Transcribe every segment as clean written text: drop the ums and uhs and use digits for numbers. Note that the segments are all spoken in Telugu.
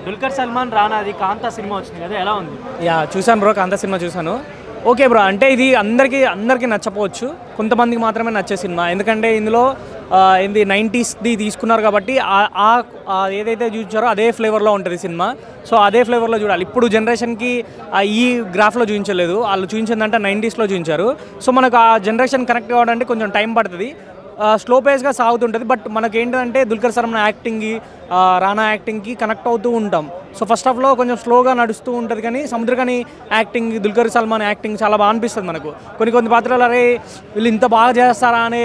దుల్కర్ సల్మాన్ రానాది కాంతా సినిమా వచ్చింది కదా, ఎలా ఉంది? యా చూసాను బ్రో, కాంతా సినిమా చూసాను. ఓకే బ్రో, అంటే ఇది అందరికీ నచ్చపోవచ్చు, కొంతమందికి మాత్రమే నచ్చే సినిమా. ఎందుకంటే ఇందులో ఏంది 90స్ది తీసుకున్నారు కాబట్టి ఏదైతే చూపించారో అదే ఫ్లేవర్లో ఉంటుంది సినిమా. సో అదే ఫ్లేవర్లో చూడాలి. ఇప్పుడు జనరేషన్కి ఈ గ్రాఫ్లో చూపించలేదు, వాళ్ళు చూపించిందంటే 90స్లో చూపించారు. సో మనకు ఆ జనరేషన్ కనెక్ట్ కావడానికి కొంచెం టైం పడుతుంది, స్లో పేస్గా సాగుతుంటుంది. బట్ మనకేంటంటే దుల్కర్ సల్మాన్ యాక్టింగ్కి రానా యాక్టింగ్కి కనెక్ట్ అవుతూ ఉంటాం. సో ఫస్ట్ హాఫ్లో కొంచెం స్లోగా నడుస్తూ ఉంటుంది, కానీ సముద్రకని యాక్టింగ్, దుల్కర్ సల్మాన్ యాక్టింగ్ చాలా బాగా అనిపిస్తుంది మనకు. కొన్ని పాత్రలు అరే వీళ్ళు ఇంత బాగా చేస్తారా అనే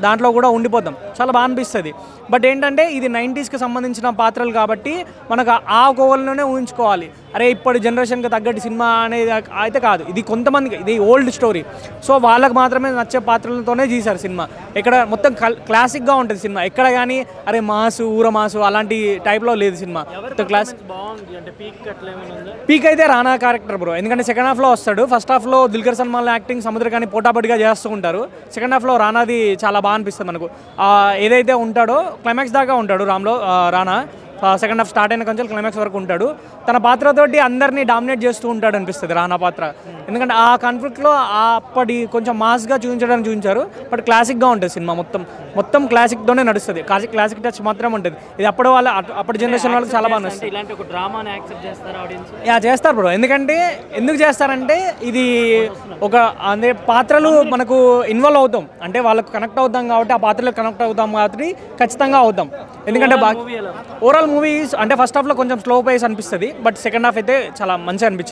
దాంట్లో కూడా ఉండిపోతాం, చాలా బాగా అనిపిస్తుంది. బట్ ఏంటంటే ఇది 90స్కి సంబంధించిన పాత్రలు కాబట్టి మనకు ఆ కోవల్లోనే ఊహించుకోవాలి. అరే ఇప్పటి జనరేషన్కి తగ్గట్టు సినిమా అనేది అయితే కాదు, ఇది కొంతమందికి ఇది ఓల్డ్ స్టోరీ. సో వాళ్ళకి మాత్రమే నచ్చే పాత్రలతోనే తీశారు సినిమా. ఇక్కడ మొత్తం క్లాసిక్గా ఉంటుంది సినిమా. ఎక్కడ కానీ అరే మాసు ఊర మాసు అలాంటి టైప్లో లేదు సినిమా. క్లాస్ పీక్ అయితే రానా క్యారెక్టర్ బ్రో, ఎందుకంటే సెకండ్ హాఫ్లో వస్తాడు. ఫస్ట్ హాఫ్లో దుల్కర్ సల్మాన్ యాక్టింగ్ సముద్రకాని పోటాపోటీగా చేస్తూ ఉంటారు. సెకండ్ హాఫ్లో రానాది చాలా బాగా అనిపిస్తుంది మనకు. ఏదైతే ఉంటాడో క్లైమాక్స్ దాకా ఉంటాడు రానా. సెకండ్ హాఫ్ స్టార్ట్ అయిన కొంచెం క్లైమాక్స్ వరకు ఉంటాడు. తన పాత్రతోటి అందరినీ డామినేట్ చేస్తూ ఉంటాడు అనిపిస్తుంది రానా పాత్ర. ఎందుకంటే ఆ కాన్ఫ్లిక్ట్లో అప్పటి కొంచెం మాస్గా చూపించారు. బట్ క్లాసిక్గా ఉంటుంది సినిమా, మొత్తం క్లాసిక్తోనే నడుస్తుంది. క్లాసిక్ టచ్ మాత్రం ఉంటుంది. ఇది అప్పటి జనరేషన్ వాళ్ళకి చాలా బాగా నడుస్తుంది. ఇలాంటి ఒక డ్రామాని యాక్సెప్ట్ చేస్తారు ఆడియన్స్? యా చేస్తారు బ్రో, ఎందుకు చేస్తారంటే ఇది ఒక అంటే పాత్రలు మనకు ఇన్వాల్వ్ అవుతాం, అంటే వాళ్ళకు కనెక్ట్ అవుతాం కాబట్టి, ఆ పాత్రలకు కనెక్ట్ అవుతాం కాబట్టి ఖచ్చితంగా అవుతాం. ఎందుకంటే ఓవరాల్ మూవీ అంటే ఫస్ట్ హాఫ్లో కొంచెం స్లో పేస్ అనిపిస్తుంది, బట్ సెకండ్ హాఫ్ అయితే చాలా మంచిగా అనిపించింది.